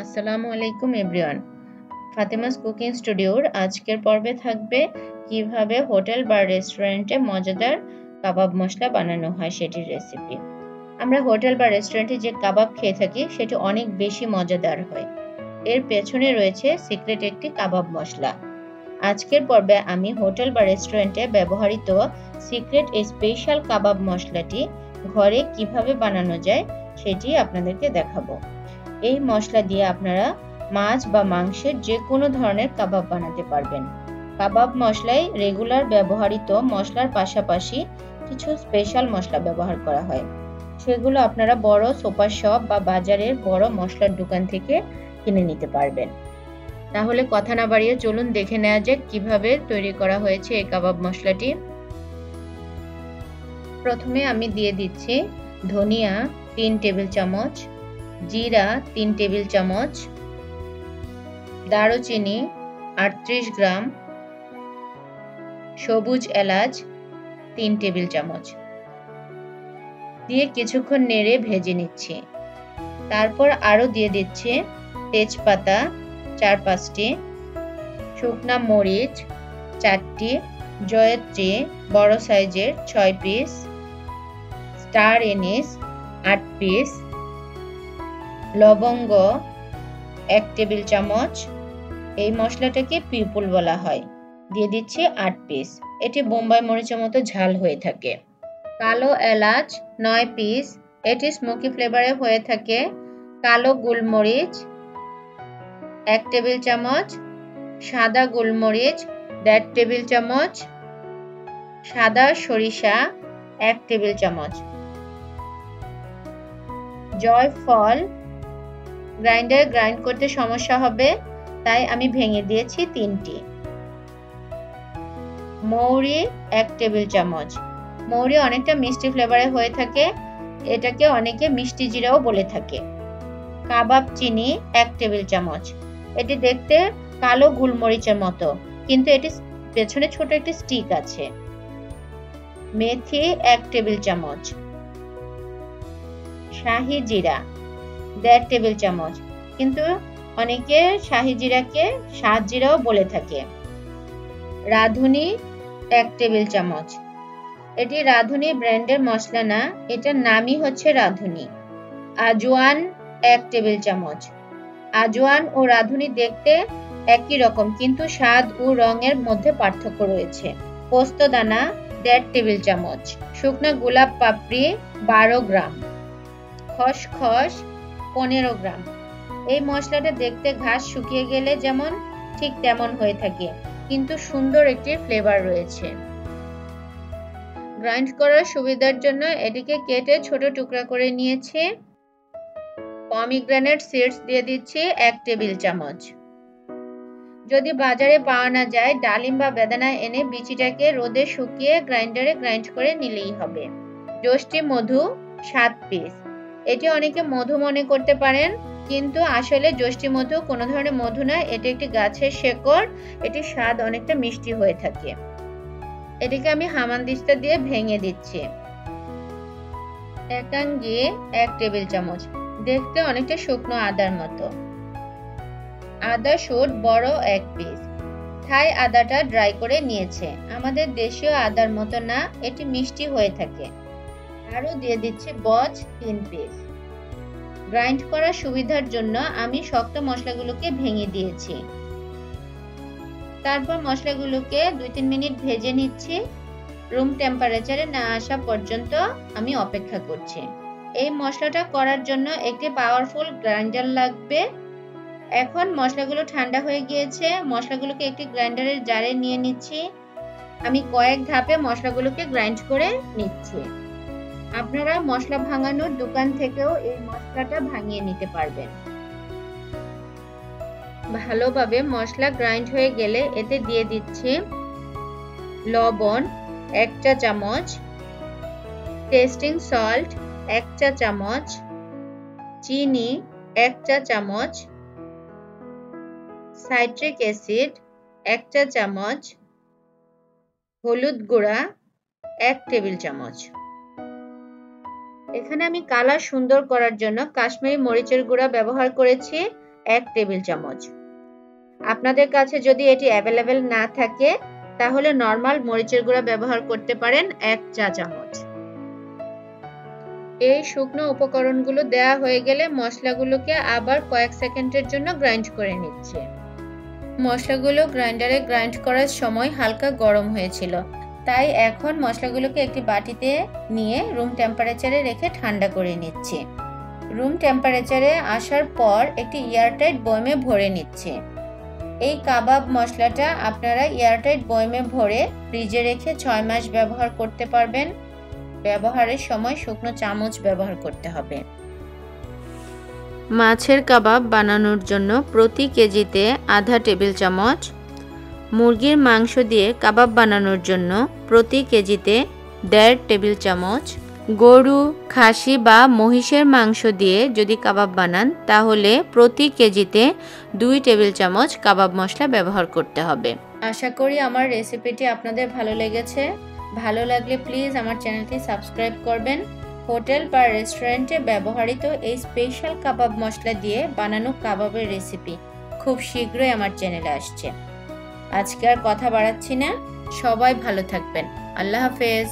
আসসালামু আলাইকুম everyone. Fatema's cooking স্টুডিওর আজকের পর্বে থাকবে কিভাবে হোটেল বা রেস্টুরেন্টে মজাদার কাবাব মশলা বানানো হয় সেটির রেসিপি। আমরা হোটেল বা রেস্টুরেন্টে যে কাবাব খেয়ে থাকি সেটি অনেক বেশি মজাদার হয়। এর পেছনে রয়েছে সিক্রেট একটি কাবাব মশলা। আজকের পর্বে আমি হোটেল বা রেস্টুরেন্টে ব্যবহৃত সিক্রেট স্পেশাল কাবাব মশলাটি ঘরে কিভাবে বানানো যায় সেটি আপনাদেরকে দেখাবো। এই মশলা দিয়ে আপনারা মাছ বা মাংসের যে কোনো ধরনের কাবাব বানাতে পারবেন। কাবাব মশলায় রেগুলার ব্যবহৃত মশলার পাশাপাশি কিছু স্পেশাল মশলা ব্যবহার করা হয়। সেগুলো আপনারা বড় সুপার শপ বা বাজারের বড় মশলার দোকান থেকে কিনে নিতে পারবেন। তাহলে কথা না বাড়িয়ে চলুন দেখে নেওয়া যাক কিভাবে তৈরি করা হয়েছে এই কাবাব মশলাটি। প্রথমে আমি দিয়ে দিচ্ছি ধনিয়া 3 টেবিল চামচ, জিরা 3 টেবিল চামচ, দারুচিনি 38 গ্রাম, সবুজ এলাচ 3 টেবিল চামচ দিয়ে কিছুক্ষণ নেড়ে ভেজে নিচ্ছি। তারপর আরো দিয়ে দিচ্ছি তেজপাতা 4-5টি, শুকনা মরিচ 4টি, জয়ত্রী বড় সাইজের 6 পিস, স্টার এনিস 8 পিস, লবঙ্গ 1 টেবিল চামচ। এই মশলাটাকে পিপল বলা হয়। দিয়ে দিচ্ছি 8 পিস। এটি বোম্বাই মরিচের মতো ঝাল হয়ে থাকে। কালো এলাচ 9 পিস, এটি স্মোকি ফ্লেভারে হয়ে থাকে। কালো গোলমরিচ 1 টেবিল চামচ, সাদা গোলমরিচ 1.5 টেবিল চামচ, সাদা সরিষা 1 টেবিল চামচ, জয়ফল গ্রাইন্ডারে গ্রাইন্ড করতে সমস্যা হবে তাই আমি ভেঙে দিয়েছি 3টি, মৌরি 1 টেবিল চামচ। মৌরি অনেকটা মিষ্টি ফ্লেভারে হয়ে থাকে, এটাকে অনেকে মিষ্টি জিরাও বলে থাকে। কাবাব চিনি 1 টেবিল চামচ, এটি দেখতে কালো গোলমরিচের মতো কিন্তু এটি পেছনে ছোট একটি স্টিক আছে। মেথি 1 টেবিল চামচ, শাহি জিরা 1.5 টেবিল চামচ, কিন্তু অনেকে শাহি জিরাকে সাত জিরাও বলে থাকে। রাঁধুনি 1 টেবিল চামচ, এটি রাঁধুনি ব্র্যান্ডের মশলা না, এটার নামই হচ্ছে রাঁধুনি। আজওয়ান 1 টেবিল চামচ, আজওয়ান ও রাঁধুনি দেখতে একই রকম কিন্তু স্বাদ ও রঙের মধ্যে পার্থক্য রয়েছে। পোস্তদানা 1.5 টেবিল চামচ, শুকনো গোলাপ পাপড়ি 12 গ্রাম, খসখস 15 গ্রাম। এই মশলাটা দেখতে ঘাস শুকিয়ে গেলে যেমন ঠিক তেমন হয়ে থাকে কিন্তু সুন্দর একটি ফ্লেভার রয়েছে। গ্রাইন্ড করার সুবিধার জন্য এটিকে কেটে ছোট টুকরা করে নিয়েছি। পমিগ্রেনেট সিডস দিয়ে দিচ্ছি 1 টেবিল চামচ। যদি বাজারে পাওয়া না যায় ডালিম বা বেদানা এনে বিচিটাকে রোদে শুকিয়ে গ্রাইন্ডারে গ্রাইন্ড করে নিলেই হবে। যষ্টি মধু 7 পিস, এটি অনেকে মধু মনে করতে পারেন কিন্তু আসলে যষ্টি মধু কোনো ধরনের মধু নয়, এটি একটি গাছের শেকড়, এটির স্বাদ অনেকটা মিষ্টি হয়ে থাকে। এটিকে আমি হামানদিস্তা দিয়ে ভেঙে দিচ্ছি। একাঙ্গি 1 টেবিল চামচ, দেখতে অনেকটা শুকনো আদার মতো। আদা শুট বড় 1 পিস, থাই আদাটা ড্রাই করে নিয়েছে, আমাদের দেশীয় আদার মতো না, এটি মিষ্টি হয়ে থাকে। আরো দিয়ে দিচ্ছি বচ 3 পিস। গ্রাইন্ড করার সুবিধার জন্য আমি শক্ত মশলাগুলোকে ভেঙে দিয়েছি। তারপর মশলাগুলোকে 2-3 মিনিট ভেজে নিচ্ছি। রুম টেম্পারেচারে না আসা পর্যন্ত আমি অপেক্ষা করছি। এই মশলাটা করার জন্য একটি পাওয়ারফুল গ্রাইন্ডার লাগবে। এখন মশলাগুলো ঠান্ডা হয়ে গিয়েছে, মশলাগুলোকে একটি গ্রাইন্ডারের জারে নিয়ে নিচ্ছি। আমি কয়েক ধাপে মশলাগুলোকে গ্রাইন্ড করে নিচ্ছি। আপনারা মশলা ভাঙানোর দোকান থেকেও এই মশলাটা ভাঙিয়ে নিতে পারবেন। ভালোভাবে মশলা গ্রাইন্ড হয়ে গেলে এতে দিয়ে দিচ্ছি লবণ 1 চা চামচ, টেস্টিং সল্ট 1 চা চামচ, চিনি 1 চা চামচ, সাইট্রিক অ্যাসিড 1 চা চামচ, হলুদ গুঁড়া 1 টেবিল চামচ। এখানে আমি কালার সুন্দর করার জন্য কাশ্মীরি মরিচের গুঁড়া ব্যবহার করেছি 1 টেবিল চামচ। আপনাদের কাছে যদি এটি অ্যাভেলেবেল না থাকে তাহলে নরমাল মরিচের গুঁড়া ব্যবহার করতে পারেন 1 চা চামচ। এই শুকনো উপকরণগুলো দেওয়া হয়ে গেলে মশলাগুলোকে আবার কয়েক সেকেন্ডের জন্য গ্রাইন্ড করে নিচ্ছে। মশলাগুলো গ্রাইন্ডারে গ্রাইন্ড করার সময় হালকা গরম হয়েছিল, তাই এখন মশলাগুলোকে একটি বাটিতে নিয়ে রুম টেম্পারেচারে রেখে ঠান্ডা করে নিচ্ছি। রুম টেম্পারেচারে আসার পর একটি এয়ারটাইট বয়মে ভরে নিচ্ছি। এই কাবাব মশলাটা আপনারা এয়ারটাইট বয়মে ভরে ফ্রিজে রেখে 6 মাস ব্যবহার করতে পারবেন। ব্যবহারের সময় শুকনো চামচ ব্যবহার করতে হবে। মাছের কাবাব বানানোর জন্য প্রতি কেজিতে আধা টেবিল চামচ, মুরগির মাংস দিয়ে কাবাব বানানোর জন্য প্রতি কেজিতে 1.5 টেবিল চামচ, গরু, খাসি বা মহিষের মাংস দিয়ে যদি কাবাব বানান তাহলে প্রতি কেজিতে 2 টেবিল চামচ কাবাব মশলা ব্যবহার করতে হবে। আশা করি আমার রেসিপিটি আপনাদের ভালো লেগেছে। ভালো লাগলে প্লিজ আমার চ্যানেলটি সাবস্ক্রাইব করবেন। হোটেল বা রেস্টুরেন্টে ব্যবহৃত এই স্পেশাল কাবাব মশলা দিয়ে বানানো কাবাবের রেসিপি খুব শীঘ্রই আমার চ্যানেলে আসছে। আজকে আর কথা বাড়াচ্ছি না, সবাই ভালো থাকবেন। আল্লাহ হাফেজ।